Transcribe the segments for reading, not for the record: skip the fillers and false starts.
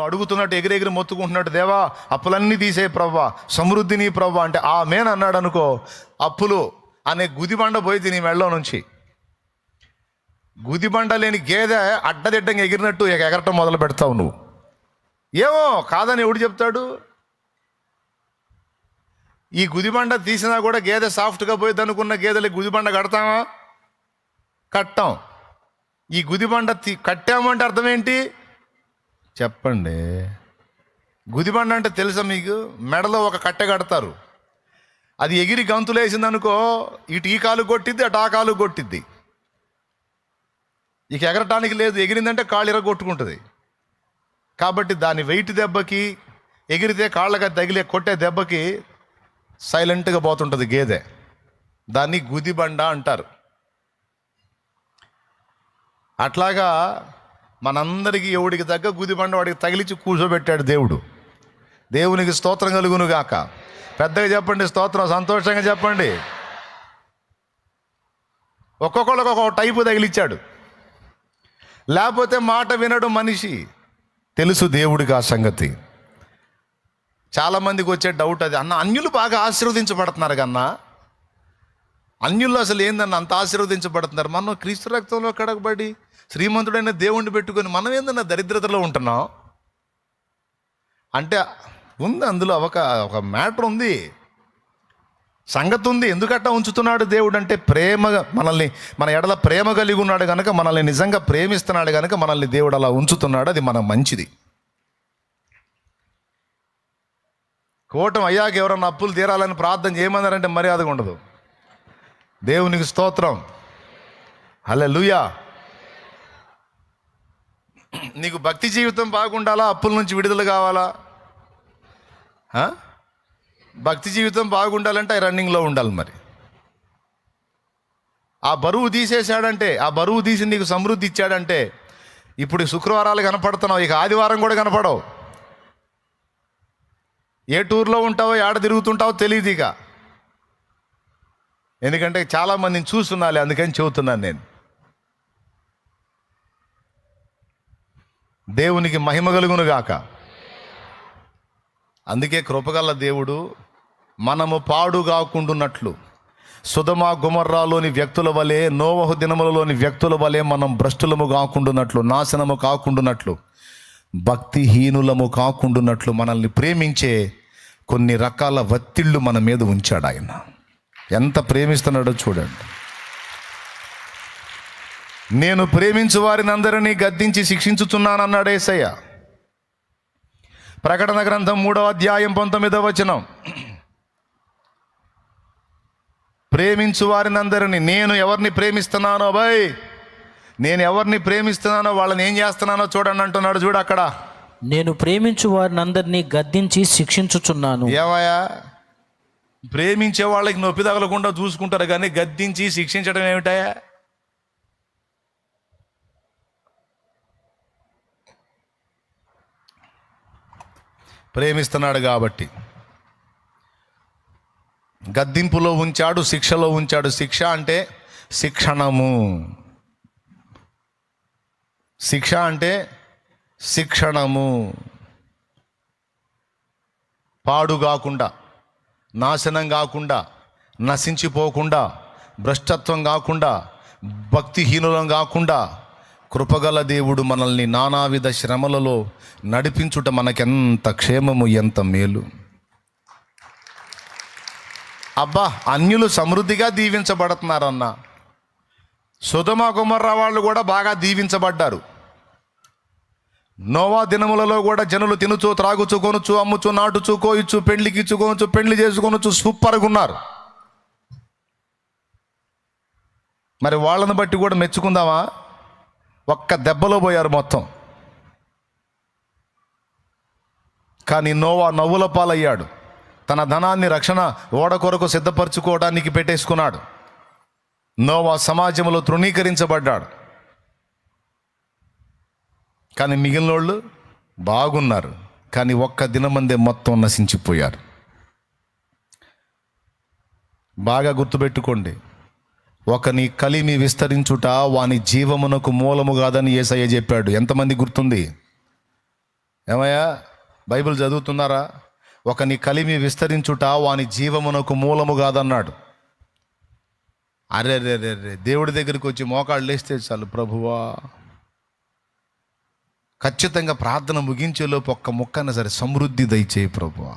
అడుగుతున్నట్టు ఎగిరెగిరి మొత్తుకుంటున్నట్టు, దేవా అప్పులన్నీ తీసే ప్రవ్వా, సమృద్ధి నీ ప్రవ్వా అంటే ఆమేన్ అన్నాడు అనుకో, అప్పులు అనే గుదిబండ పోయి నీ మెళ్ళలో నుంచి. గుదిబండ లేని గేదె అడ్డదిడ్డంగా ఎగిరినట్టు ఎగరటం మొదలు పెడతావు నువ్వు. ఏమో కాదని ఎవడు చెప్తాడు? ఈ గుదిబండ తీసినా కూడా గేదె సాఫ్ట్గా పోయిద్ది అనుకున్న గేదెలకి గుదిబండ కడతామా? కట్టాం. ఈ గుదిబండ కట్టామంటే అర్థం ఏంటి చెప్పండి? గుదిబండ అంటే తెలుసా మీకు? మెడలో ఒక కట్టె కడతారు, అది ఎగిరి గంతులు వేసింది అనుకో, ఇటు ఈ కాలు కొట్టిద్ది, అటు ఆ కాలు కొట్టిద్ది. ఇక ఎగరటానికి లేదు, ఎగిరిందంటే కాళ్ళు ఇరగొట్టుకుంటుంది. కాబట్టి దాని వెయిట్ దెబ్బకి, ఎగిరితే కాళ్ళకి తగిలే కొట్టే దెబ్బకి సైలెంట్గా పోతుంటుంది గేదె. దాన్ని గుదిబండ అంటారు. అట్లాగా మనందరికీ ఎవడికి తగ్గ గుదిబండ వాడికి తగిలించి కూర్చోబెట్టాడు దేవుడు. దేవునికి స్తోత్రం కలుగును గాక. పెద్దగా చెప్పండి స్తోత్రం, సంతోషంగా చెప్పండి. ఒక్కొక్కళ్ళకి ఒక్కొక్క టైపు తగిలిచ్చాడు. లేకపోతే మాట వినడు మనిషి. తెలుసు దేవుడికి ఆ సంగతి. చాలామందికి వచ్చే డౌట్ అది, అన్న అన్యులు బాగా ఆశీర్వదించబడుతున్నారు కన్నా, అన్యుల్లో అసలు ఏందన్న అంత ఆశీర్వదించబడుతున్నారు? మనం క్రీస్తు రక్తంలో కడగబడి శ్రీమంతుడైన దేవుణ్ణి పెట్టుకొని మనం ఏందన్న దరిద్రతలో ఉంటున్నాం అంటే ఉంది. అందులో ఒక మ్యాటర్ ఉంది, సంగతి ఉంది. ఎందుకట్టా ఉంచుతున్నాడు దేవుడు అంటే, ప్రేమగా మనల్ని, మన ఎడల ప్రేమ కలిగి ఉన్నాడు కనుక, మనల్ని నిజంగా ప్రేమిస్తున్నాడు కనుక మనల్ని దేవుడు అలా ఉంచుతున్నాడు. అది మన మంచిది. కోటం అయ్యాక ఎవరన్నా అప్పులు తీరాలని ప్రార్థన చేయమన్నారంటే మర్యాదగా ఉండదు. దేవునికి స్తోత్రం, హల్లెలూయా. నీకు భక్తి జీవితం బాగుండాలా? అప్పుల నుంచి విడుదల కావాలా? భక్తి జీవితం బాగుండాలంటే రన్నింగ్లో ఉండాలి. మరి ఆ బరువు తీసేశాడంటే, ఆ బరువు తీసి నీకు సమృద్ధి ఇచ్చాడంటే, ఇప్పుడు శుక్రవారాలు కనపడుతున్నావు, ఇక ఆదివారం కూడా కనపడవు. ఏ టూర్లో ఉంటావో, ఏడ తిరుగుతుంటావో తెలియదు ఇక. ఎందుకంటే చాలామందిని చూస్తున్నాలే, అందుకని చెబుతున్నాను నేను. దేవునికి మహిమ కలుగును గాక. అందుకే కృపగల దేవుడు మనము పాడు కాకుండాన్నట్లు, సొదొమ గొమొర్రాలోని వ్యక్తుల వలె, నోవహు దినములలోని వ్యక్తుల వలె మనం భ్రష్టులము కాకుండాన్నట్లు, నాశనము కాకుండాన్నట్లు, భక్తిహీనులము కాకుండాన్నట్లు మనల్ని ప్రేమించే కొన్ని రకాల ఒత్తిళ్ళు మన మీద ఉంచాడు ఆయన. ఎంత ప్రేమిస్తున్నాడో చూడండి. నేను ప్రేమించు వారిని అందరినీ గద్దించి శిక్షించుచున్నానన్నాడు యేసయ్య. ప్రకటన గ్రంథం 3వ అధ్యాయం 19వ వచనం. ప్రేమించు వారిని అందరినీ, నేను ఎవరిని ప్రేమిస్తున్నానో నేను ఎవరిని ప్రేమిస్తున్నానో వాళ్ళని ఏం చేస్తున్నానో చూడండి అంటున్నాడు. చూడు అక్కడ, నేను ప్రేమించు వారిని అందరినీ గద్దించి శిక్షించుచున్నాను. ఏమయ్యా, ప్రేమించే వాళ్ళకి నొప్పి తగలకుండా చూసుకుంటారు కానీ గద్దించి శిక్షించడం ఏమిటాయా? ప్రేమిస్తున్నాడు కాబట్టి గద్దింపులో ఉంచాడు, శిక్షలో ఉంచాడు. శిక్ష అంటే శిక్షణము, శిక్ష అంటే శిక్షణము. పాడు కాకుండా, నాశనం కాకుండా, నశించిపోకుండా, భ్రష్టత్వం కాకుండా, భక్తిహీనులం కాకుండా కృపగల దేవుడు మనల్ని నానావిధ శ్రమలలో నడిపించుట మనకెంత క్షేమము, ఎంత మేలు. అబ్బా, అన్యులు సమృద్ధిగా దీవించబడుతున్నారన్న. సొదొమ గొమొర్రా వాళ్ళు కూడా బాగా దీవించబడ్డారు. నోవా దినములలో కూడా జనులు తినుచు, త్రాగుచు, కొనుచు, అమ్ముచు, నాటుచు, కోయిచు, పెళ్లికి ఇచ్చుకొనొచ్చు, పెళ్లి చేసుకొనొచ్చు, సూపర్గా ఉన్నారు. మరి వాళ్ళని బట్టి కూడా మెచ్చుకుందామా? ఒక్క దెబ్బలో పోయారు మొత్తం. కానీ నోవా నవ్వుల పాలయ్యాడు. తన ధనాన్ని రక్షణ ఓడ కొరకు సిద్ధపరచుకోవడానికి పెట్టేసుకున్నాడు. నోవా సమాజంలో తృణీకరించబడ్డాడు. కానీ మిగిలిన వాళ్ళు బాగున్నారు. కానీ ఒక్క దినమందే మొత్తం నశించిపోయారు. బాగా గుర్తుపెట్టుకోండి, ఒకని కలిమి విస్తరించుట వాని జీవమునకు మూలము కాదని యేసయ్య చెప్పాడు. ఎంతమంది గుర్తుంది? ఏమయ్యా, బైబిల్ చదువుతున్నారా? ఒకని కలిమి విస్తరించుట వాని జీవమునకు మూలము కాదన్నాడు. అరే రే రే రే, దేవుడి దగ్గరికి వచ్చి మోకాళ్ళు లేస్తే చాలు, ప్రభువా ఖచ్చితంగా ప్రార్థన ముగించేలోపు ఒక్క ముక్కన సరే సమృద్ధి దయచేయి ప్రభువా,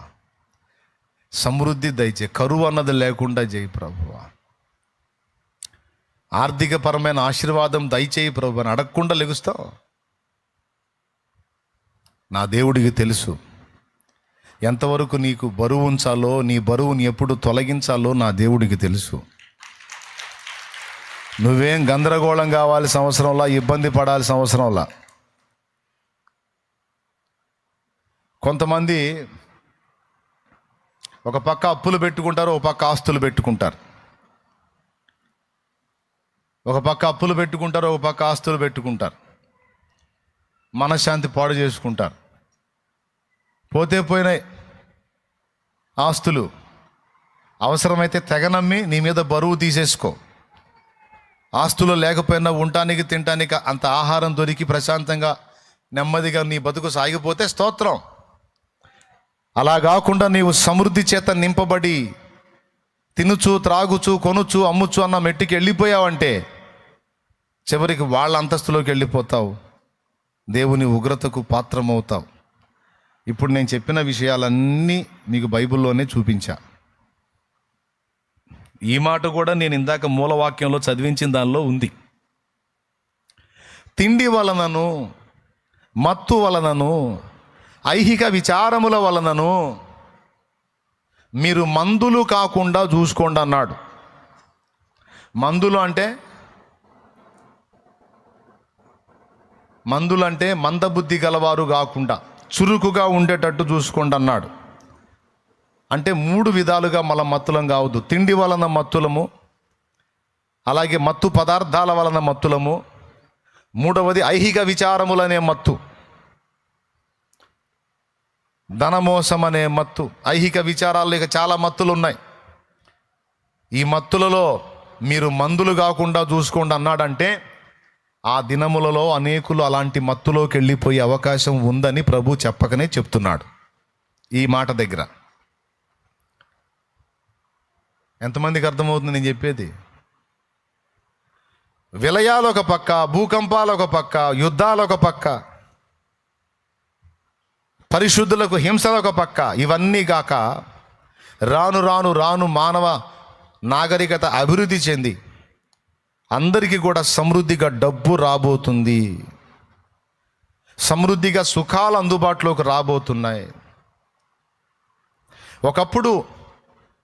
సమృద్ధి దయచేయి, కరువు అన్నది లేకుండా చేయి ప్రభువా, ఆర్థికపరమైన ఆశీర్వాదం దయచేయి ప్రభు అని అడగకుండా లెగుస్తావు. నా దేవుడికి తెలుసు ఎంతవరకు నీకు బరువు ఉంచాలో, నీ బరువుని ఎప్పుడు తొలగించాలో నా దేవుడికి తెలుసు. నువ్వేం గందరగోళం కావాల్సిన అవసరంలా, ఇబ్బంది పడాల్సిన అవసరంలా. కొంతమంది ఒక పక్క అప్పులు పెట్టుకుంటారు, ఒక పక్క ఆస్తులు పెట్టుకుంటారు. ఒక పక్క అప్పులు పెట్టుకుంటారు, ఒక పక్క ఆస్తులు పెట్టుకుంటారు. మనశ్శాంతి పాడు చేసుకుంటారు. పోతే పోయినాయి ఆస్తులు, అవసరమైతే తెగనమ్మి నీ మీద బరువు తీసేసుకో. ఆస్తులు లేకపోయినా ఉండటానికి తినటానికి అంత ఆహారం దొరికి ప్రశాంతంగా నెమ్మదిగా నీ బతుకు సాగిపోతే స్తోత్రం. అలా కాకుండా నీవు సమృద్ధి చేత నింపబడి తినుచు త్రాగుచు కొనుచు అమ్ముచు అన్న మెట్టికి వెళ్ళిపోయావంటే చివరికి వాళ్ళ అంతస్తులోకి వెళ్ళిపోతావు, దేవుని ఉగ్రతకు పాత్రమవుతావు. ఇప్పుడు నేను చెప్పిన విషయాలన్నీ మీకు బైబిల్లోనే చూపించా. ఈ మాట కూడా నేను ఇందాక మూలవాక్యంలో చదివించిన దానిలో ఉంది. తిండి వలనను, మత్తు వలనను, ఐహిక విచారముల వలనను మీరు మందులు కాకుండా చూసుకోండి అన్నాడు. మందులు అంటే మందబుద్ధి గలవారు కాకుండా చురుకుగా ఉండేటట్టు చూసుకోండి అన్నాడు. అంటే 3 విధాలుగా మన మత్తులం కావద్దు. తిండి వలన మత్తులము, అలాగే మత్తు పదార్థాల వలన మత్తులము, 3వది ఐహిక విచారములనే మత్తు, ధనమోసం అనే మత్తు. ఐహిక విచారాలు ఇక చాలా మత్తులు ఉన్నాయి. ఈ మత్తులలో మీరు మందులు కాకుండా చూసుకోండి అన్నాడంటే ఆ దినములలో అనేకులు అలాంటి మత్తులోకి వెళ్ళిపోయే అవకాశం ఉందని ప్రభు చెప్పకనే చెప్తున్నాడు. ఈ మాట దగ్గర ఎంతమందికి అర్థమవుతుంది నేను చెప్పేది? విలయాలు ఒక పక్క, భూకంపాలు ఒక పక్క, యుద్ధాలు ఒక పక్క, పరిశుద్ధులకు హింసలు ఒక పక్క, ఇవన్నీ కాక రాను రాను రాను మానవ నాగరికత అభివృద్ధి చెంది అందరికీ కూడా సమృద్ధిగా డబ్బు రాబోతుంది, సమృద్ధిగా సుఖాలు అందుబాటులోకి రాబోతున్నాయి. ఒకప్పుడు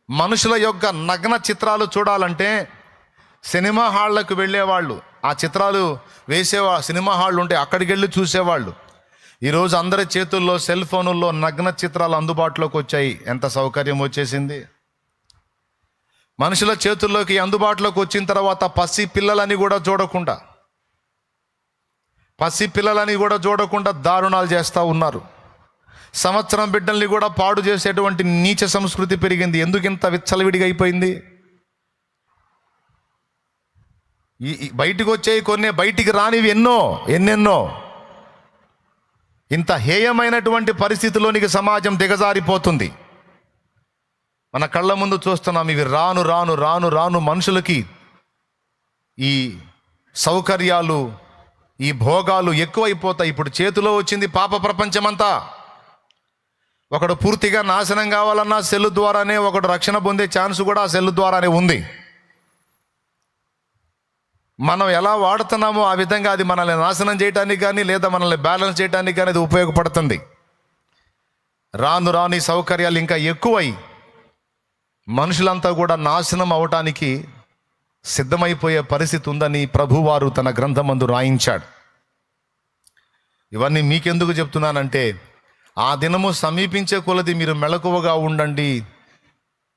మనుషుల యొక్క నగ్న చిత్రాలు చూడాలంటే సినిమా హాళ్లకు వెళ్ళేవాళ్ళు, ఆ చిత్రాలు సినిమా హాళ్ళు ఉంటే అక్కడికి వెళ్ళి చూసేవాళ్ళు. ఈరోజు అందరి చేతుల్లో సెల్ ఫోనుల్లో నగ్న చిత్రాలు అందుబాటులోకి వచ్చాయి. ఎంత సౌకర్యం వచ్చేసింది! మనుషుల చేతుల్లోకి అందుబాటులోకి వచ్చిన తర్వాత పసి పిల్లలని కూడా చూడకుండా దారుణాలు చేస్తూ ఉన్నారు. సంవత్సరం బిడ్డల్ని కూడా పాడు చేసేటువంటి నీచ సంస్కృతి పెరిగింది. ఎందుకు ఇంత విచ్చలవిడిగా అయిపోయింది? బయటికి వచ్చేవి కొన్ని, బయటికి రానివి ఎన్నెన్నో. ఇంత హేయమైనటువంటి పరిస్థితిలోనికి సమాజం దిగజారిపోతుంది. మన కళ్ళ ముందు చూస్తున్నాం. ఇవి రాను రాను రాను రాను మనుషులకి ఈ సౌకర్యాలు, ఈ భోగాలు ఎక్కువైపోతాయి. ఇప్పుడు చేతిలో వచ్చింది పాప ప్రపంచమంతా. ఒకడు పూర్తిగా నాశనం కావాలన్నా సెల్ ద్వారానే, ఒకడు రక్షణ పొందే ఛాన్స్ కూడా ఆ సెల్ ద్వారానే ఉంది. మనం ఎలా వాడుతున్నామో ఆ విధంగా అది మనల్ని నాశనం చేయడానికి కానీ లేదా మనల్ని బ్యాలెన్స్ చేయడానికి కానీ అది ఉపయోగపడుతుంది. రాను రాని సౌకర్యాలు ఇంకా ఎక్కువై మనుషులంతా కూడా నాశనం అవటానికి సిద్ధమైపోయే పరిస్థితి ఉందని ప్రభువారు తన గ్రంథమందు రాయించాడు. ఇవన్నీ మీకెందుకు చెప్తున్నానంటే ఆ దినము సమీపించే కొలది మీరు మెలకువగా ఉండండి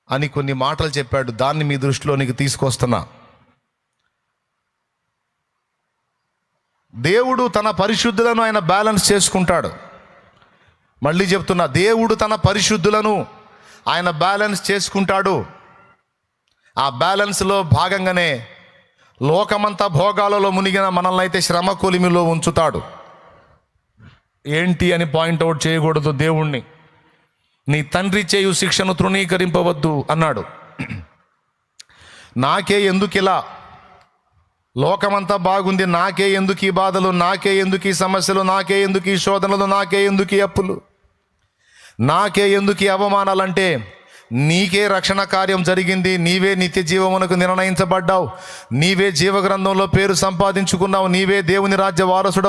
అని కొన్ని మాటలు చెప్పాడు. దాన్ని మీ దృష్టిలోనికి తీసుకొస్తున్నా. దేవుడు తన పరిశుద్ధులను ఆయన బ్యాలెన్స్ చేసుకుంటాడు. మళ్ళీ చెప్తున్నా, దేవుడు తన పరిశుద్ధులను ఆయన బ్యాలెన్స్ చేసుకుంటాడు. ఆ బ్యాలెన్స్లో భాగంగానే లోకమంతా భోగాలలో మునిగిన మనల్ని అయితే శ్రమ కొలిమిలో ఉంచుతాడు. ఏంటి అని పాయింట్అవుట్ చేయకూడదు దేవుణ్ణి. నీ తండ్రి చేయు శిక్షను తృణీకరింపవద్దు అన్నాడు. నాకే ఎందుకు ఇలా, లోకమంతా బాగుంది, నాకే ఎందుకు ఈ బాధలు, నాకే ఎందుకు ఈ సమస్యలు, నాకే ఎందుకు ఈ శోధనలు, నాకే ఎందుకు ఈ అప్పులు, నాకే ఎందుకు ఈ అవమానాలంటే నీకే రక్షణ కార్యం జరిగింది. నీవే నిత్య జీవమునకు నిర్ణయించబడ్డావు. నీవే జీవగ్రంథంలో పేరు సంపాదించుకున్నావు. నీవే దేవుని రాజ్య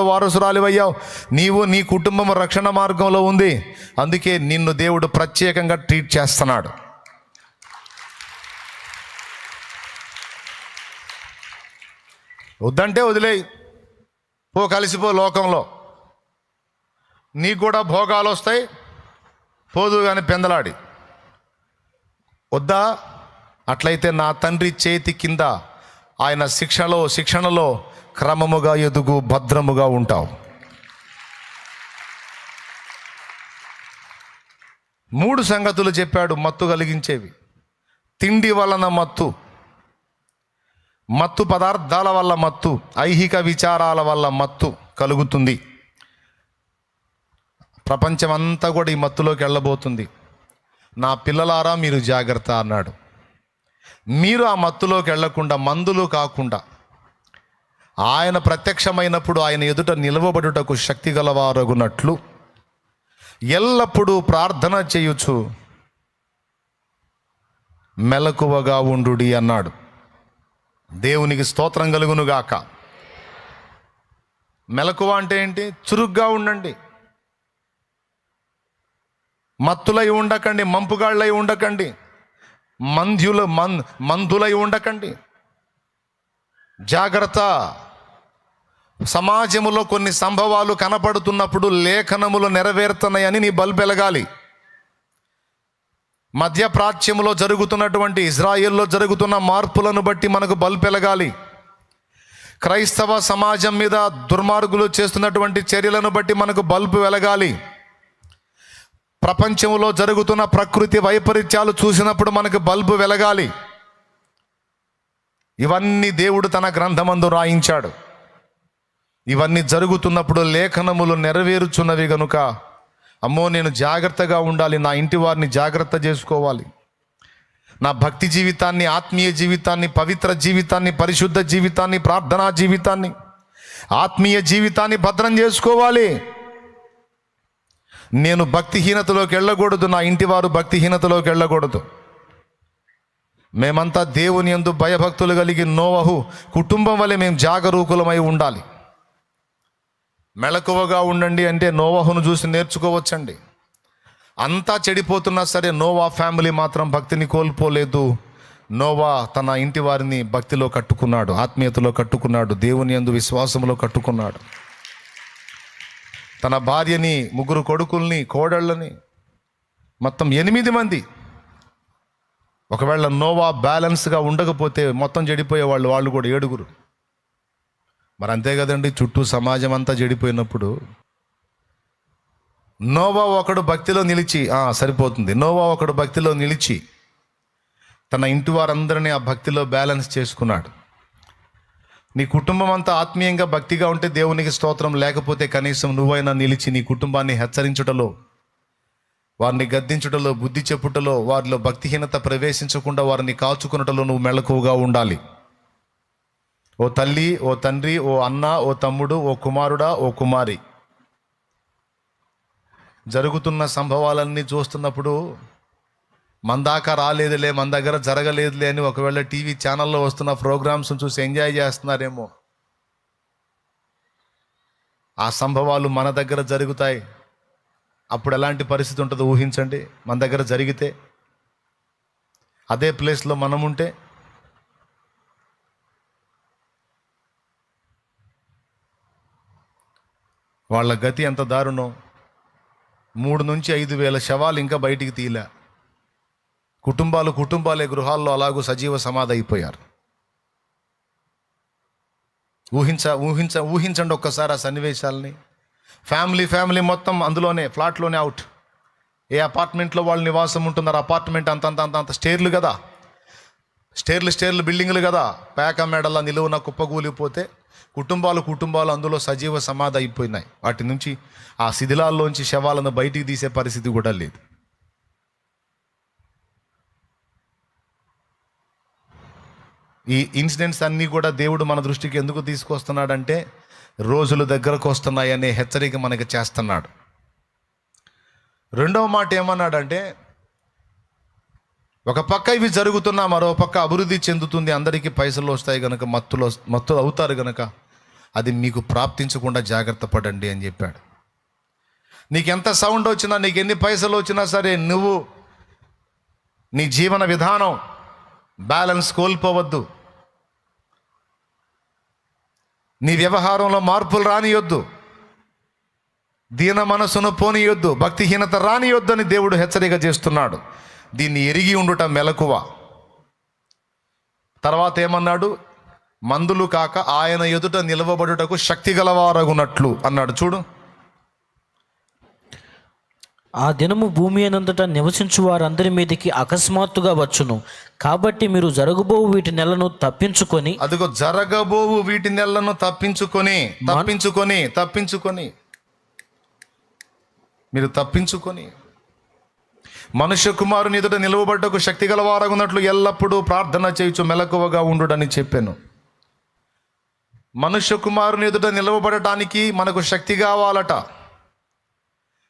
వారసురాలివయ్యావు. నీవు నీ కుటుంబం రక్షణ మార్గంలో ఉంది. అందుకే నిన్ను దేవుడు ప్రత్యేకంగా ట్రీట్ చేస్తున్నాడు. వద్దంటే వదిలేయి, పో, కలిసిపో లోకంలో. నీకు కూడా భోగాలు వస్తాయి, పోదు కానీ పెందలాడి. వద్దా? అట్లయితే నా తండ్రి చేతి కింద ఆయన శిక్షణలో క్రమముగా ఎదుగు, భద్రముగా ఉంటావు. 3 సంగతులు చెప్పాడు మత్తు కలిగించేవి. తిండి వలన మత్తు, మత్తు పదార్థాల వల్ల మత్తు, ఐహిక విచారాల వల్ల మత్తు కలుగుతుంది. ప్రపంచమంతా కూడా ఈ మత్తులోకి వెళ్ళబోతుంది. నా పిల్లలారా మీరు జాగ్రత్త అన్నాడు. మీరు ఆ మత్తులోకి వెళ్లకుండా, మందులు కాకుండా ఆయన ప్రత్యక్షమైనప్పుడు ఆయన ఎదుట నిలవబడుటకు శక్తి గలవారగునట్లు ఎల్లప్పుడూ ప్రార్థన చేయుచు మెలకువగా ఉండుడి అన్నాడు. దేవునికి స్తోత్రం కలుగునుగాక. మెలకువ అంటే ఏంటి? చురుగ్గా ఉండండి, మత్తులై ఉండకండి, మంపుగాళ్ళై ఉండకండి, మందులై ఉండకండి. జాగ్రత్త. సమాజములో కొన్ని సంభవాలు కనపడుతున్నప్పుడు లేఖనములు నెరవేరుతున్నాయని నీ బల్బు వెలగాలి. మధ్యప్రాచ్యములో జరుగుతున్నటువంటి, ఇజ్రాయెల్లో జరుగుతున్న మార్పులను బట్టి మనకు బల్బు వెలగాలి. క్రైస్తవ సమాజం మీద దుర్మార్గులు చేస్తున్నటువంటి చర్యలను బట్టి మనకు బల్బు వెలగాలి. ప్రపంచంలో జరుగుతున్న ప్రకృతి వైపరీత్యాలు చూసినప్పుడు మనకు బల్బు వెలగాలి. ఇవన్నీ దేవుడు తన గ్రంథమందు రాయించాడు. ఇవన్నీ జరుగుతున్నప్పుడు లేఖనములు నెరవేరుచున్నవి గనుక అమ్మో నేను జాగ్రత్తగా ఉండాలి, నా ఇంటి వారిని జాగ్రత్త చేసుకోవాలి, నా భక్తి జీవితాన్ని, ఆత్మీయ జీవితాన్ని, పవిత్ర జీవితాన్ని, పరిశుద్ధ జీవితాన్ని, ప్రార్థనా జీవితాన్ని, ఆత్మీయ జీవితాన్ని భద్రం చేసుకోవాలి. నేను భక్తిహీనతలోకి వెళ్ళకూడదు, నా ఇంటి వారు భక్తిహీనతలోకి వెళ్ళకూడదు. మేమంతా దేవుని యందు భయభక్తులు కలిగి నోవహు కుటుంబం వలె మేము జాగరూకులమై ఉండాలి. మెలకువగా ఉండండి అంటే నోవహును చూసి నేర్చుకోవచ్చండి. అంతా చెడిపోతున్నా సరే నోవా ఫ్యామిలీ మాత్రం భక్తిని కోల్పోలేదు. నోవా తన ఇంటి వారిని భక్తిలో కట్టుకున్నాడు, ఆత్మీయతలో కట్టుకున్నాడు, దేవుని యందు విశ్వాసంలో కట్టుకున్నాడు. తన భార్యని, 3 కొడుకుల్ని, కోడళ్ళని, మొత్తం 8 మంది. ఒకవేళ నోవా బ్యాలెన్స్గా ఉండకపోతే మొత్తం చెడిపోయేవాళ్ళు, వాళ్ళు కూడా 7. మరి అంతే కదండి, చుట్టూ సమాజం అంతా చెడిపోయినప్పుడు నోవా ఒకడు భక్తిలో నిలిచి సరిపోతుంది. నోవా ఒకడు భక్తిలో నిలిచి తన ఇంటి వారందరినీ ఆ భక్తిలో బ్యాలెన్స్ చేసుకున్నాడు. నీ కుటుంబం అంతా ఆత్మీయంగా భక్తిగా ఉంటే దేవునికి స్తోత్రం. లేకపోతే కనీసం నువ్వైనా నిలిచి నీ కుటుంబాన్ని హెచ్చరించుటలో, వారిని గద్దించుటలో, బుద్ధి చెప్పుటలో, వారిలో భక్తిహీనత ప్రవేశించకుండా వారిని కాచుకున్నటలో నువ్వు మెలకువగా ఉండాలి. ఓ తల్లి, ఓ తండ్రి, ఓ అన్న, ఓ తమ్ముడు, ఓ కుమారుడా, ఓ కుమారి, జరుగుతున్న సంభవాలన్నీ చూస్తున్నప్పుడు మన దాకా రాలేదులే, మన దగ్గర జరగలేదులే అని ఒకవేళ టీవీ ఛానల్లో వస్తున్న ప్రోగ్రామ్స్ చూసి ఎంజాయ్ చేస్తున్నారేమో. ఆ సంభవాలు మన దగ్గర జరుగుతాయి. అప్పుడు ఎలాంటి పరిస్థితి ఉంటుందో ఊహించండి. మన దగ్గర జరిగితే, అదే ప్లేస్లో మనం ఉంటే వాళ్ళ గతి ఎంత దారుణం. 3 నుంచి 5 వేల శవాలు ఇంకా బయటికి తీయలే. కుటుంబాలే గృహాల్లో అలాగూ సజీవ సమాధి అయిపోయారు. ఊహించండి ఒక్కసారి ఆ సన్నివేశాలని. ఫ్యామిలీ మొత్తం అందులోనే, ఫ్లాట్లోనే అవుట్. ఏ అపార్ట్మెంట్లో వాళ్ళు నివాసం ఉంటున్నారు, అపార్ట్మెంట్ అంత స్టేర్లు కదా, స్టేర్లు బిల్డింగులు కదా, పేక మెడల నిలువున కుప్పకూలిపోతే కుటుంబాలు అందులో సజీవ సమాధి అయిపోయినాయి. వాటి నుంచి ఆ శిథిలాల్లోంచి శవాలను బయటికి తీసే పరిస్థితి కూడా లేదు. ఈ ఇన్సిడెంట్స్ అన్నీ కూడా దేవుడు మన దృష్టికి ఎందుకు తీసుకొస్తున్నాడంటే రోజులు దగ్గరకు వస్తున్నాయనే హెచ్చరిక మనకి చేస్తున్నాడు. రెండవ మాట ఏమన్నాడంటే, ఒక పక్క ఇవి జరుగుతున్నా మరో పక్క అభివృద్ధి చెందుతుంది, అందరికీ పైసలు వస్తాయి కనుక మత్తులు అవుతారు కనుక అది మీకు ప్రాప్తించకుండా జాగ్రత్త పడండి అని చెప్పాడు. నీకెంత సౌండ్ వచ్చినా, నీకు ఎన్ని పైసలు వచ్చినా సరే, నువ్వు నీ జీవన విధానం బ్యాలెన్స్ కోల్పోవద్దు. నీ వ్యవహారంలో మార్పులు రానియొద్దు, దీన మనసును పోనీయొద్దు, భక్తిహీనత రానియొద్దు అని దేవుడు హెచ్చరిక చేస్తున్నాడు. దీన్ని ఎరిగి ఉండుట మెలకువ. తర్వాత ఏమన్నాడు? మందులు కాక ఆయన ఎదుట నిలవబడుటకు శక్తి గలవారగునట్లు అన్నాడు. చూడు, ఆ దినము భూమి అనంతటా నివసించు వారందరి మీదకి అకస్మాత్తుగా వచ్చును. కాబట్టి మీరు జరగబోవు వీటి నెలను తప్పించుకొని, అదిగో జరగబోవు వీటి నెలను తప్పించుకొని మీరు తప్పించుకొని మనుష్య కుమారుని ఎదుట నిలవబడ్డకు శక్తి గలవారగునట్లు ఎల్లప్పుడూ ప్రార్థన చేయుచు మెలకువగా ఉండుడని చెప్పాను. మనుష్య కుమారుని ఎదుట నిలవబడటానికి మనకు శక్తి కావాలట.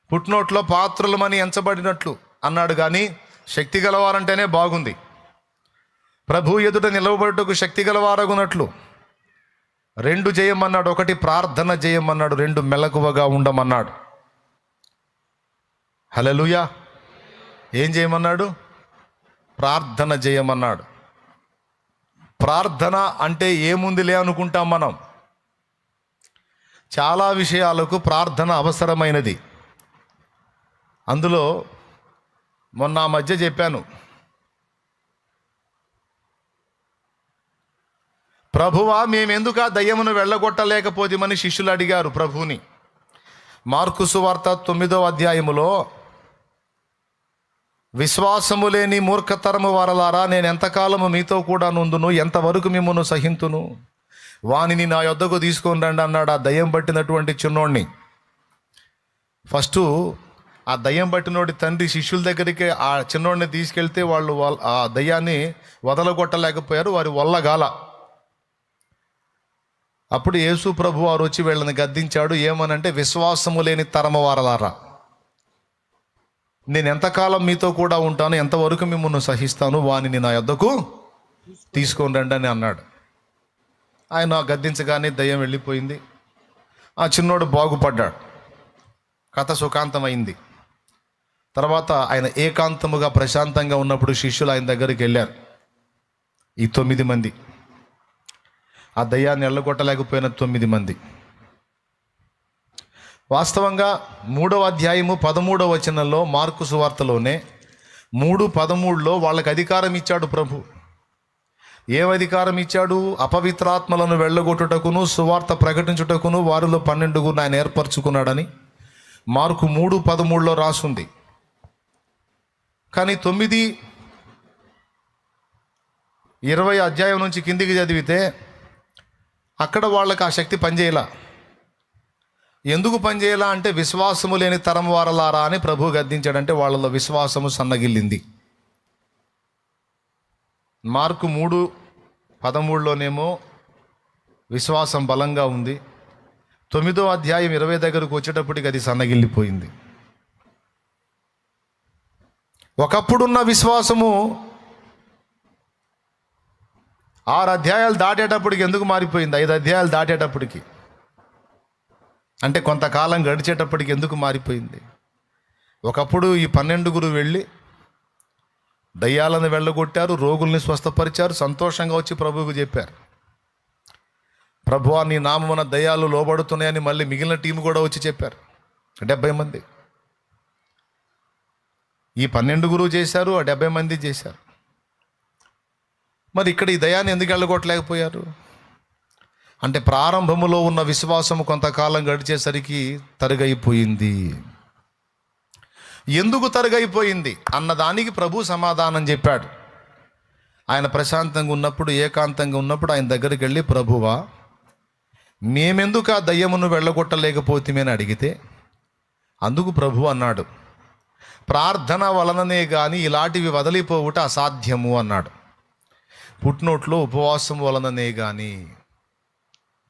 పుట్నోట్లో పాత్రలమని ఎంచబడినట్లు అన్నాడు, కానీ శక్తి గలవారంటేనే బాగుంది. ప్రభు ఎదుట నిలవబడుటకు శక్తి గలవారగునట్లు 2 చేయమన్నాడు. 1 ప్రార్థన చేయమన్నాడు, 2 మెలకువగా ఉండమన్నాడు. హల్లెలూయా. ఏం చేయమన్నాడు? ప్రార్థన చేయమన్నాడు. ప్రార్థన అంటే ఏముందిలే అనుకుంటాం మనం. చాలా విషయాలకు ప్రార్థన అవసరమైనది. అందులో మొన్న ఆ మధ్య చెప్పాను, ప్రభువా మేమెందుకు ఆ దయ్యమును వెళ్ళగొట్టలేకపోతామని శిష్యులు అడిగారు ప్రభువుని. మార్కు సువార్త 9వ అధ్యాయములో, విశ్వాసము లేని మూర్ఖతరము వారలారా, నేను ఎంతకాలము మీతో కూడా నుందును, ఎంతవరకు మిమ్మును సహింతును, వానిని నా యొద్దకు తీసుకొని రండి అన్నాడు ఆ దయ్యం పట్టినటువంటి చిన్నోడిని. ఫస్ట్ ఆ దయ్యం పట్టినోడి తండ్రి శిష్యుల దగ్గరికి ఆ చిన్నోడిని తీసుకెళ్తే వాళ్ళు ఆ దయ్యాన్ని వదలగొట్టలేకపోయారు, వారి వల్లగాల. అప్పుడు యేసు ప్రభు వారు వచ్చి వీళ్ళని గద్దించాడు. ఏమనంటే, విశ్వాసము లేని తరము వారలారా, నేను ఎంతకాలం మీతో కూడా ఉంటాను, ఎంతవరకు మిమ్మల్ని సహిస్తాను, వానిని నా యొద్దకు తీసుకొని రండి అని అన్నాడు. ఆయన గద్దించగానే దయ్యం వెళ్ళిపోయింది. ఆ చిన్నోడు బాగుపడ్డాడు, కథ సుఖాంతమైంది. తర్వాత ఆయన ఏకాంతముగా ప్రశాంతంగా ఉన్నప్పుడు శిష్యులు ఆయన దగ్గరికి వెళ్ళారు. ఈ 9 మంది, ఆ దయ్యాన్ని ఎల్లగొట్టలేకపోయిన 9 మంది. వాస్తవంగా 3వ అధ్యాయము 13వ వచనంలో, మార్కు సువార్తలోనే 3:13లో వాళ్ళకి అధికారం ఇచ్చాడు ప్రభు. ఏం అధికారం ఇచ్చాడు? అపవిత్రాత్మలను వెళ్ళగొట్టుటకును సువార్త ప్రకటించుటకును వారిలో 12 ఆయన ఏర్పరచుకున్నాడని మార్కు 3:13లో రాసుంది. కానీ 9:20 అధ్యాయం నుంచి కిందికి చదివితే అక్కడ వాళ్ళకి ఆ శక్తి పనిచేయాల. ఎందుకు పనిచేయాలా అంటే, విశ్వాసము లేని తరం వారలారా అని ప్రభు గద్దించాడంటే వాళ్ళలో విశ్వాసము సన్నగిల్లింది. మార్కు 3:13లోనేమో విశ్వాసం బలంగా ఉంది. 9వ అధ్యాయం 20 దగ్గరకు వచ్చేటప్పటికి అది సన్నగిల్లిపోయింది. ఒకప్పుడున్న విశ్వాసము 6 అధ్యాయాలు దాటేటప్పటికి ఎందుకు మారిపోయింది? 5 అధ్యాయాలు దాటేటప్పటికి, అంటే కొంతకాలం గడిచేటప్పటికి ఎందుకు మారిపోయింది? ఒకప్పుడు ఈ 12 వెళ్ళి దయ్యాలను వెళ్ళగొట్టారు, రోగుల్ని స్వస్థపరిచారు, సంతోషంగా వచ్చి ప్రభువుకు చెప్పారు, ప్రభువా నీ నామమున దయ్యాలు లోబడుతున్నాయని. మళ్ళీ మిగిలిన టీం కూడా వచ్చి చెప్పారు. 70 మంది. ఈ 12 చేశారు, ఆ 70 మంది చేశారు. మరి ఇక్కడ ఈ దయాన్ని ఎందుకు వెళ్ళగొట్టలేకపోయారు అంటే, ప్రారంభములో ఉన్న విశ్వాసము కొంతకాలం గడిచేసరికి తరుగైపోయింది. ఎందుకు తరుగైపోయింది అన్నదానికి ప్రభు సమాధానం చెప్పాడు. ఆయన ప్రశాంతంగా ఉన్నప్పుడు, ఏకాంతంగా ఉన్నప్పుడు ఆయన దగ్గరికి వెళ్ళి, ప్రభువా, మేమెందుకు ఆ దయ్యమును వెళ్ళగొట్టలేకపోతేమే అని అడిగితే, అందుకు ప్రభు అన్నాడు, ప్రార్థన వలననే కానీ ఇలాంటివి వదిలిపోవుట అసాధ్యము అన్నాడు. పుట్టినోట్లో ఉపవాసం వలననే కానీ.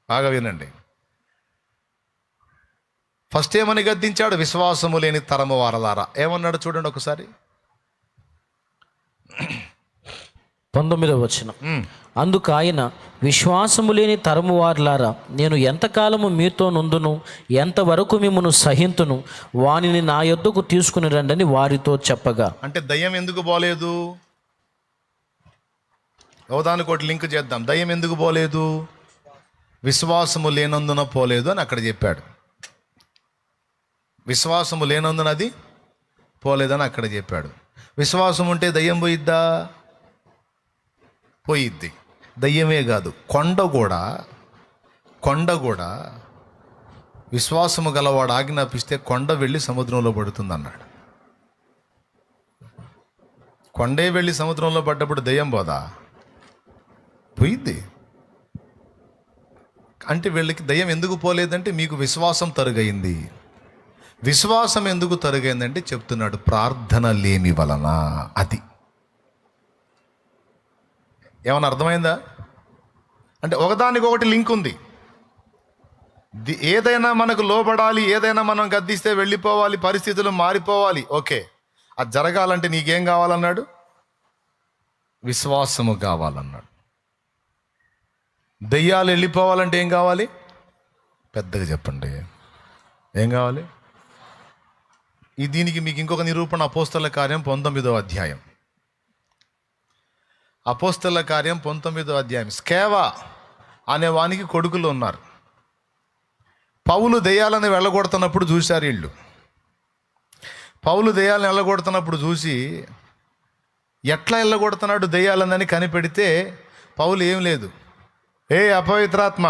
బాగా వినండి. ఫస్ట్ ఏమని గద్దించాడు? విశ్వాసము లేని తరము వారలారా. ఏమన్నాడు చూడండి ఒకసారి. 19వ వచనం. అందుకు ఆయన, విశ్వాసము లేని తరము వారలారా, నేను ఎంతకాలము మీతో నుందును, ఎంతవరకు మిమ్మను సహింతును, వానిని నా యొద్దకు తీసుకుని రండని వారితో చెప్పగా. అంటే దయ్యం ఎందుకు పోలేదు? ఒకదానికోటి లింక్ చేద్దాం. దయ్యం ఎందుకు పోలేదు? విశ్వాసము లేనందున పోలేదు అని అక్కడ చెప్పాడు. విశ్వాసము లేనందున అది పోలేదని అక్కడ చెప్పాడు. విశ్వాసం ఉంటే దయ్యం పోయిద్దా? పోయిద్ది. దయ్యమే కాదు, కొండ కూడా విశ్వాసము గలవాడు ఆజ్ఞాపిస్తే కొండ వెళ్ళి సముద్రంలో పడుతుంది అన్నాడు. కొండే వెళ్ళి సముద్రంలో పడ్డప్పుడు దయ్యం పోదా? పోయిద్ది. అంటే వీళ్ళకి దయ్యం ఎందుకు పోలేదంటే, మీకు విశ్వాసం తరుగైంది. విశ్వాసం ఎందుకు తరుగైందంటే చెప్తున్నాడు, ప్రార్థన లేమి వలన. అది ఏమన్నా అర్థమైందా? అంటే ఒకదానికొకటి లింక్ ఉంది. ఏదైనా మనకు లోబడాలి, ఏదైనా మనం గద్దిస్తే వెళ్ళిపోవాలి, పరిస్థితులు మారిపోవాలి. ఓకే, అది జరగాలంటే నీకేం కావాలన్నాడు? విశ్వాసము కావాలన్నాడు. దెయ్యాలు వెళ్ళిపోవాలంటే ఏం కావాలి? పెద్దగా చెప్పండి, ఏం కావాలి? దీనికి మీకు ఇంకొక నిరూపణ అపోస్తల కార్యం 19వ అధ్యాయం. అపోస్తల కార్యం 19వ అధ్యాయం. స్కేవా అనే వానికి కొడుకులు ఉన్నారు. పౌలు దెయ్యాలను వెళ్ళగొడుతున్నప్పుడు చూశారు వీళ్ళు. పౌలు దెయ్యాలను వెళ్ళగొడుతున్నప్పుడు చూసి, ఎట్లా వెళ్ళగొడుతున్నాడు దెయ్యాలనని కనిపెడితే, పౌలు ఏం లేదు, ఏ అపవిత్రాత్మ,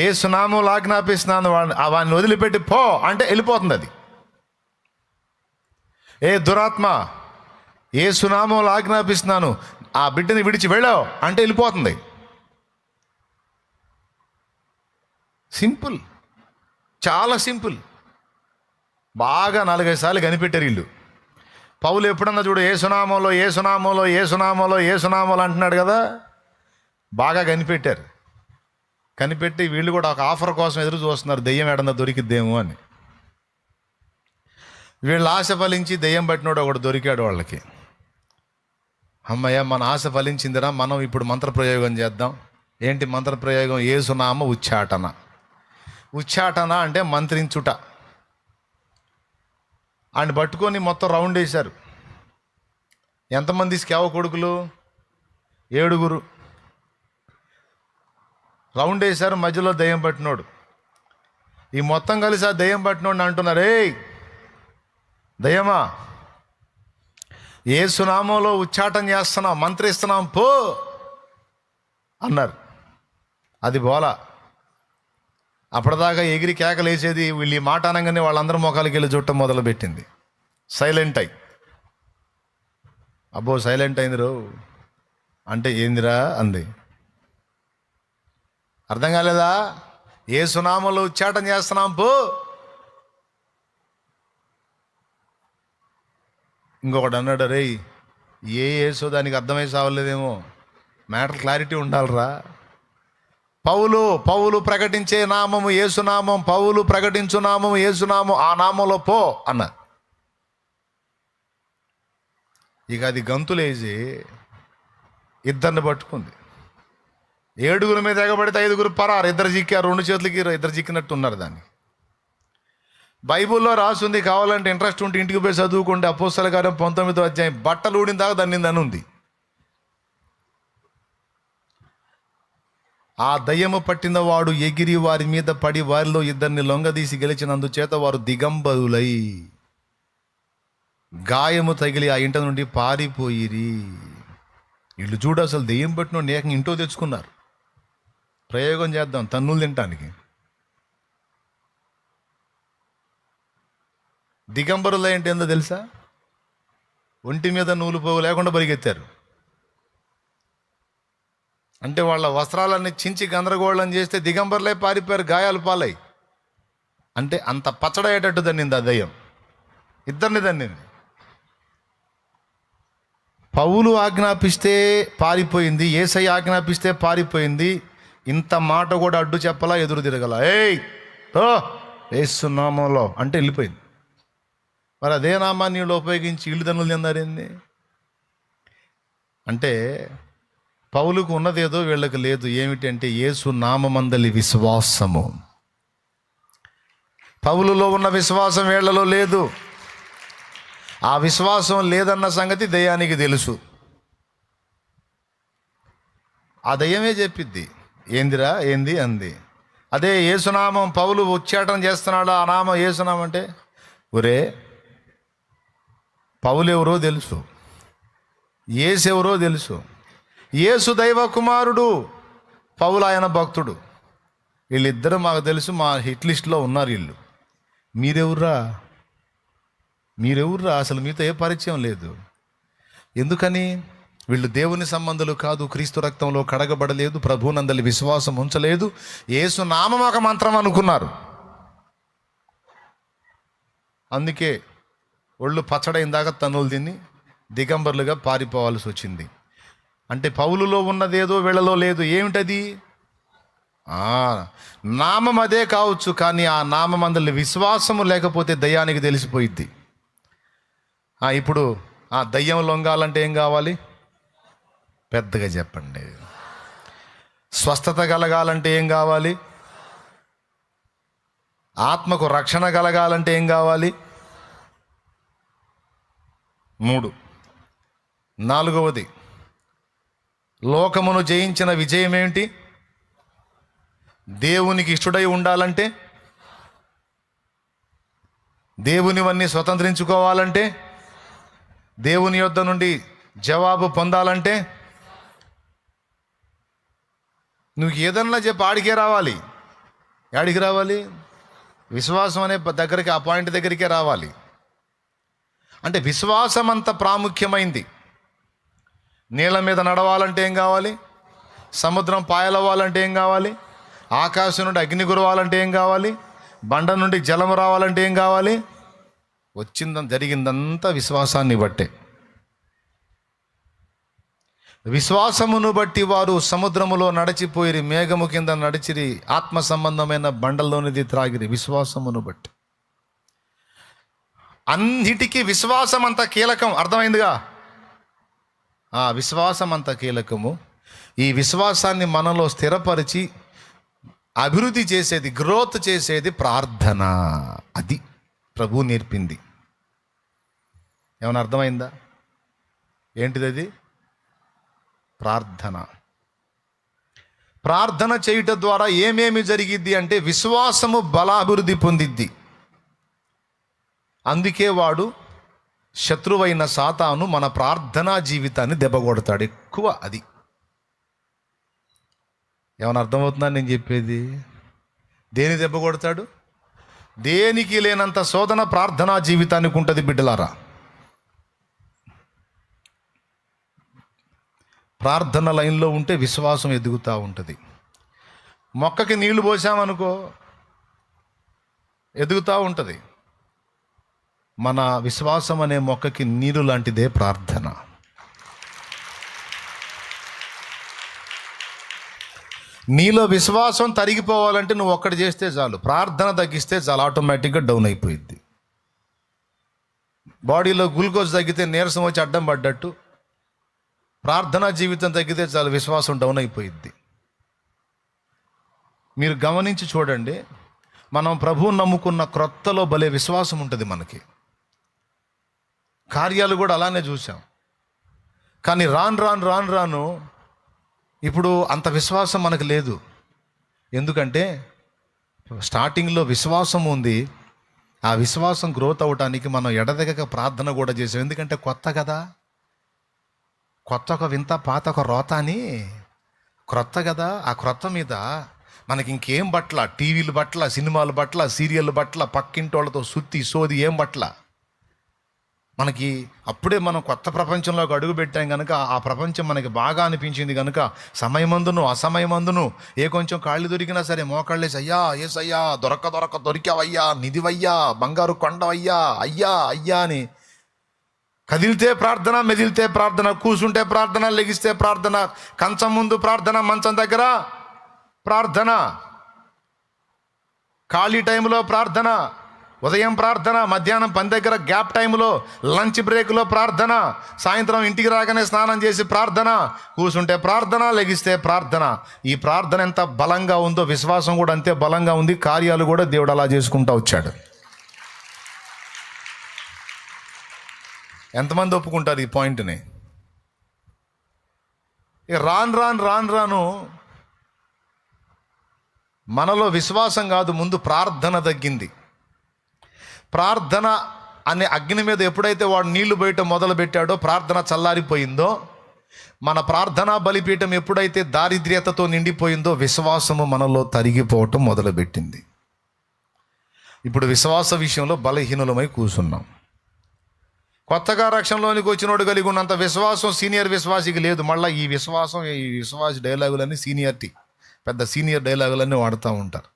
ఏ సునామూలు ఆజ్ఞాపిస్తున్నాను, వాడిని వదిలిపెట్టి పో అంటే వెళ్ళిపోతుంది అది. ఏ దురాత్మ, ఏ సునామూలు ఆజ్ఞాపిస్తున్నాను, ఆ బిడ్డని విడిచి వెళ్ళావు అంటే వెళ్ళిపోతుంది. సింపుల్, చాలా సింపుల్. బాగా 4-5 సార్లు కనిపెట్టారు వీళ్ళు. పౌలు ఎప్పుడన్నా చూడు, ఏ సునామోలో ఏ సునామోలో ఏ సునామోలో ఏ సునామోలో అంటున్నాడు కదా, బాగా కనిపెట్టారు. కనిపెట్టి వీళ్ళు కూడా ఒక ఆఫర్ కోసం ఎదురు చూస్తున్నారు, దెయ్యం ఏడన్నా దొరికిద్దేమో అని. వీళ్ళ ఆశ ఫలించి దెయ్యం పట్టినోడు ఒకడు దొరికాడు వాళ్ళకి. అమ్మయ్య, మన ఆశ ఫలించిందిరా, మనం ఇప్పుడు మంత్రప్రయోగం చేద్దాం. ఏంటి మంత్రప్రయోగం? యేసునామ ఉచ్చాటన. ఉచ్చాటన అంటే మంత్రించుట. ఆయన పట్టుకొని మొత్తం రౌండ్ వేశారు. ఎంతమంది స్కేవ కొడుకులు? 7 రౌండ్ వేశారు, మధ్యలో దెయ్యం పట్టినోడు. ఈ మొత్తం కలిసి ఆ దెయ్యం పట్టినోడిని అంటున్నారు, ఏయ్ దయ్యమా, ఏ సునామంలో ఉచ్చాటం చేస్తున్నాం, మంత్రిస్తున్నాం, పో అన్నారు. అది బోలా. అప్పటిదాకా ఎగిరి కేకలేసేది, వీళ్ళు ఈ మాట అనగానే వాళ్ళందరూ మొఖాలకి వెళ్ళి చుట్టం మొదలుపెట్టింది. సైలెంట్ అయి, అబ్బో సైలెంట్ అయింది రో అంటే ఏందిరా అంది. అర్థం కాలేదా? ఏ సునామంలో ఉచ్చాటం చేస్తున్నాం, పో. ఇంకొకటి అన్నాడు, రే ఏసో దానికి అర్థమై సావలేదేమో, మ్యాటర్ క్లారిటీ ఉండాలిరా. పౌలు ప్రకటించే నామము యేసునామం, పౌలు ప్రకటించు నామము యేసునామం, ఆ నామంలో పో అన్న. ఇక అది గంతులేసి 2 పట్టుకుంది. 7 మీద ఎగబడితే 5 పరారు. 2 చిక్కారు, 2 చేతులకి 2 చిక్కినట్టు ఉన్నారు. దాన్ని బైబుల్లో రాసుంది, కావాలంటే ఇంట్రెస్ట్ ఉంటే ఇంటికి పోయి చదువుకోండి. అపోస్తల కార్యం 19వ అధ్యాయం. బట్టలు ఊడిన దాకా దాన్ని ఉంది. ఆ దయ్యము పట్టిన వాడు ఎగిరి వారి మీద పడి వారిలో 2 లొంగదీసి గెలిచినందుచేత వారు దిగంబరులై గాయము తగిలి ఆ ఇంట నుండి పారిపోయిరి. వీళ్ళు చూడు, అసలు దెయ్యం పట్టిన ఏకంగా ఇంట్లో తెచ్చుకున్నారు. ప్రయోగం చేద్దాం తన్నులు తినటానికి. దిగంబరులు అంటే ఏందో తెలుసా? ఒంటి మీద నూలు పోగు లేకుండా పరిగెత్తారు. అంటే వాళ్ళ వస్త్రాలన్నీ చించి గందరగోళం చేస్తే దిగంబర్లే పారిపోయారు, గాయాలు పాలై. అంటే అంత పచ్చడయ్యేటట్టు దన్నింది ఆ దయ్యం, ఇద్దరిని దన్నింది. పౌలు ఆజ్ఞాపిస్తే పారిపోయింది, యేసయ్య ఆజ్ఞాపిస్తే పారిపోయింది. ఇంత మాట కూడా అడ్డు చెప్పలా, ఎదురు తిరగల. ఏయ్ ఓ యేసు నామంలో అంటే వెళ్ళిపోయింది. మరి అదే నామాన్ని వీళ్ళు ఉపయోగించి ఇల్లు దన్నులు చెందారేంది? అంటే పౌలుకు ఉన్నదేదో వీళ్ళకి లేదు. ఏమిటంటే యేసు నామమందలి విశ్వాసము. పౌలులో ఉన్న విశ్వాసం వీళ్ళలో లేదు. ఆ విశ్వాసం లేదన్న సంగతి దయ్యానికి తెలుసు. ఆ దయ్యమే చెప్పిద్ది, ఏందిరా ఏంది అంది. అదే యేసునామం పౌలు ఉచ్చాటన చేస్తున్నాడు, ఆ నామం యేసునామం అంటే, ఒరే పౌలు ఎవరో తెలుసు, యేసు ఎవరో తెలుసు. యేసు దైవ కుమారుడు, పౌలు ఆయన భక్తుడు. వీళ్ళిద్దరూ మాకు తెలుసు, మా హిట్ లిస్ట్లో ఉన్నారు వీళ్ళు. మీరెవర్రా అసలు మీతో ఏ పరిచయం లేదు. ఎందుకని? వీళ్ళు దేవుని సంబంధులు కాదు, క్రీస్తు రక్తంలో కడగబడలేదు, ప్రభువునందలి విశ్వాసం ఉంచలేదు, యేసు నామం ఒక మంత్రం అనుకున్నారు. అందుకే ఒళ్ళు పచ్చడైన దాకా తన్నులు తిని దిగంబర్లుగా పారిపోవాల్సి వచ్చింది. అంటే పౌలులో ఉన్నదేదో వీళ్ళలో లేదు. ఏమిటది? నామం అదే కావచ్చు, కానీ ఆ నామం అందరి విశ్వాసము లేకపోతే దయ్యానికి తెలిసిపోయిద్ది. ఇప్పుడు ఆ దయ్యం లొంగాలంటే ఏం కావాలి? పెద్దగా చెప్పండి. స్వస్థత కలగాలంటే ఏం కావాలి? ఆత్మకు రక్షణ కలగాలంటే ఏం కావాలి? 3. 4వది, లోకమును జయించిన విజయం ఏమిటి? దేవునికి ఇష్టడై ఉండాలంటే, దేవునివన్నీ స్వతంత్రించుకోవాలంటే, దేవుని యొద్ద నుండి జవాబు పొందాలంటే, నువ్వు ఏదన్నా చెప్పి ఆడికే రావాలి. ఆడికి రావాలి? విశ్వాసం అనే దగ్గరికి, ఆ పాయింట్ దగ్గరికే రావాలి. అంటే విశ్వాసం అంత ప్రాముఖ్యమైంది. నీళ్ళ మీద నడవాలంటే ఏం కావాలి? సముద్రం పాయలవ్వాలంటే ఏం కావాలి? ఆకాశం నుండి అగ్ని కురవాలంటే ఏం కావాలి? బండ నుండి జలం రావాలంటే ఏం కావాలి? జరిగిందంతా విశ్వాసాన్ని బట్టే. విశ్వాసమును బట్టి వారు సముద్రములో నడిచిపోయిరి, మేఘము కింద నడిచిరి, ఆత్మ సంబంధమైన బండల్లోనిది త్రాగిరి. విశ్వాసమును బట్టి. అన్నిటికీ విశ్వాసం అంత కీలకం, అర్థమైందిగా? విశ్వాసం అంత కీలకము. ఈ విశ్వాసాన్ని మనలో స్థిరపరిచి అభివృద్ధి చేసేది, గ్రోత్ చేసేది ప్రార్థన. అది ప్రభువు నేర్పింది. ఏమైనా అర్థమైందా? ఏంటిది అది? ప్రార్థన. ప్రార్థన చేయుట ద్వారా ఏమేమి జరిగిద్ది అంటే విశ్వాసము బలాభివృద్ధి పొందిద్ది. అందుకే వాడు శత్రువైన సాతాను మన ప్రార్థనా జీవితాన్ని దెబ్బకొడతాడు ఎక్కువ. అది ఏమైనా అర్థమవుతుందా నేను చెప్పేది? దేని దెబ్బ కొడతాడు? దేనికి లేనంత శోధన ప్రార్థనా జీవితానికి ఉంటుంది బిడ్డలారా. ప్రార్థన లైన్లో ఉంటే విశ్వాసం ఎదుగుతూ ఉంటుంది. మొక్కకి నీళ్లు పోసామనుకో ఎదుగుతూ ఉంటుంది. మన విశ్వాసం అనే మొక్కకి నీరు లాంటిదే ప్రార్థన. నీలో విశ్వాసం తరిగిపోవాలంటే నువ్వు ఒక్కటి చేస్తే చాలు, ప్రార్థన తగ్గిస్తే చాలు, ఆటోమేటిక్గా డౌన్ అయిపోయింది. బాడీలో గ్లూకోజ్ తగ్గితే నీరసం వచ్చి అడ్డం పడ్డట్టు ప్రార్థనా జీవితం తగ్గితే చాలు, విశ్వాసం డౌన్ అయిపోయింది. మీరు గమనించి చూడండి, మనం ప్రభువుని నమ్ముకున్న క్రొత్తలో భలే విశ్వాసం ఉంటుంది మనకి. కార్యాలు కూడా అలానే చూసాం. కానీ రాను ఇప్పుడు అంత విశ్వాసం మనకు లేదు. ఎందుకంటే స్టార్టింగ్లో విశ్వాసం ఉంది. ఆ విశ్వాసం గ్రోత్ అవ్వటానికి మనం ఎడదెగక ప్రార్థన కూడా చేసాం. ఎందుకంటే కొత్త కదా, కొత్త ఒక వింత పాత ఒక రోత అని, క్రొత్త కదా. ఆ క్రొత్త మీద మనకి ఇంకేం బట్ల, టీవీలు బట్ల, సినిమాలు బట్ల, సీరియల్ బట్ల, పక్కింటోళ్ళతో సుత్తి సోది ఏం బట్ల. మనకి అప్పుడే మనం కొత్త ప్రపంచంలోకి అడుగు పెట్టాం కనుక ఆ ప్రపంచం మనకి బాగా అనిపించింది కనుక సమయమందును అసమయమందును ఏ కొంచెం కాళ్ళు దొరికినా సరే మోకాళ్ళేసి అయ్యా ఏసయ్యా దొరికావయ్యా నిధివయ్యా బంగారు కొండవయ్యా అయ్యా అయ్యా అని కదిలితే ప్రార్థన, మెదిలితే ప్రార్థన, కూర్చుంటే ప్రార్థన, లెగిస్తే ప్రార్థన, కంచం ముందు ప్రార్థన, మంచం దగ్గర ప్రార్థన, ఖాళీ టైంలో ప్రార్థన, ఉదయం ప్రార్థన, మధ్యాహ్నం పని దగ్గర గ్యాప్ టైంలో, లంచ్ బ్రేక్లో ప్రార్థన, సాయంత్రం ఇంటికి రాగానే స్నానం చేసి ప్రార్థన, కూర్చుంటే ప్రార్థన, లెగిస్తే ప్రార్థన. ఈ ప్రార్థన ఎంత బలంగా ఉందో విశ్వాసం కూడా అంతే బలంగా ఉంది. కార్యాలు కూడా దేవుడు అలా చేసుకుంటూ వచ్చాడు. ఎంతమంది ఒప్పుకుంటారు ఈ పాయింట్ని? ఇక రాను మనలో విశ్వాసం కాదు, ముందు ప్రార్థన తగ్గింది. ప్రార్థన అనే అగ్ని మీద ఎప్పుడైతే వాడు నీళ్లు పోయటం మొదలు పెట్టాడో, ప్రార్థన చల్లారిపోయిందో, మన ప్రార్థనా బలిపీఠం ఎప్పుడైతే దారిద్ర్యతతో నిండిపోయిందో, విశ్వాసము మనలో తరిగిపోవటం మొదలుపెట్టింది. ఇప్పుడు విశ్వాస విషయంలో బలహీనులమై కూర్చున్నాం. కొత్తగా రక్షణలోనికి వచ్చినోడు కలిగి ఉన్నంత విశ్వాసం సీనియర్ విశ్వాసికి లేదు. మళ్ళీ ఈ విశ్వాస డైలాగులన్నీ సీనియారిటీ, పెద్ద సీనియర్ డైలాగులన్నీ వాడుతూ ఉంటారు.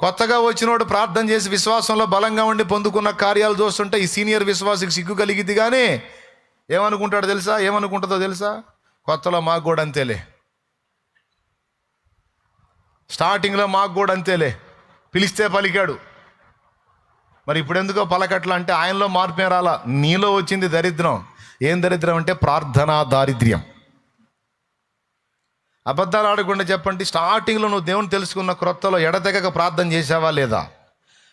కొత్తగా వచ్చినోడు ప్రార్థన చేసి విశ్వాసంలో బలంగా ఉండి పొందుకున్న కార్యాలు చూస్తుంటే ఈ సీనియర్ విశ్వాసికి సిగ్గు కలిగిద్ది. కానీ ఏమనుకుంటుందో తెలుసా? కొత్తలో మాకు కూడా అంతేలే, స్టార్టింగ్లో మాకు కూడా అంతేలే, పిలిస్తే పలికాడు, మరి ఇప్పుడు ఎందుకో పలకట్ల అంటే ఆయనలో మార్పే రాలా, నీలో వచ్చింది దరిద్రం. ఏం దరిద్రం అంటే ప్రార్థనా దారిద్ర్యం. అబద్ధాలు ఆడకుండా చెప్పండి, స్టార్టింగ్లో నువ్వు దేవుని తెలుసుకున్న క్రొత్తలో ఎడతెగక ప్రార్థన చేసావా లేదా?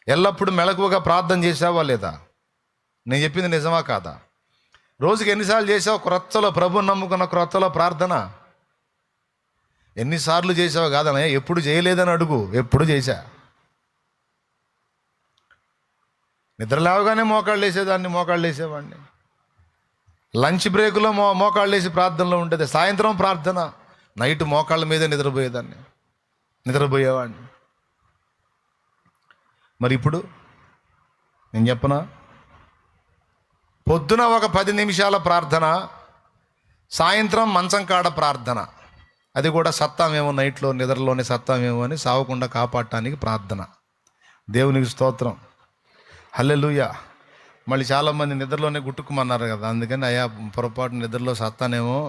ఎల్లప్పుడూ మెలకువగా ప్రార్థన చేసావా లేదా? నేను చెప్పింది నిజమా కాదా? రోజుకి ఎన్నిసార్లు చేసావు క్రొత్తలో, ప్రభుని నమ్ముకున్న క్రొత్తలో ప్రార్థన? ఎన్నిసార్లు చేసావు కాదనే, ఎప్పుడు చేయలేదని అడుగు. ఎప్పుడు చేశా. నిద్ర లేవగానే మోకాళ్ళు వేసేవాడిని. లంచ్ బ్రేక్లో మోకాళ్ళు వేసి ప్రార్థనలో ఉండేది. సాయంత్రం ప్రార్థన, నైట్ మోకాళ్ళ మీదే నిద్రపోయేవాడిని. మరి ఇప్పుడు నేను చెప్పనా, పొద్దున ఒక 10 నిమిషాల ప్రార్థన, సాయంత్రం మంచం కాడ ప్రార్థన. అది కూడా సత్తామేమో, నైట్లో నిద్రలోనే సత్తామేమో అని సావకుండా కాపాడటానికి ప్రార్థన. దేవునికి స్తోత్రం, హల్లెలూయా. మళ్ళీ చాలామంది నిద్రలోనే గుట్టుకుమన్నారు కదా, అందుకని అయ్యా పొరపాటు నిద్రలో సత్తానేమో,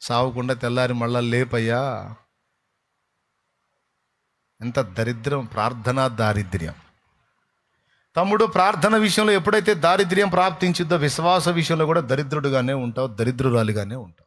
సావకుండా తెల్లారి మళ్ళా లేపయ్యా. ఎంత దరిద్రం, ప్రార్థనా దారిద్ర్యం. తమ్ముడు, ప్రార్థన విషయంలో ఎప్పుడైతే దారిద్ర్యం ప్రాప్తించిందో, విశ్వాస విషయంలో కూడా దరిద్రుడుగానే ఉంటావు, దరిద్రురాలిగానే ఉంటావు.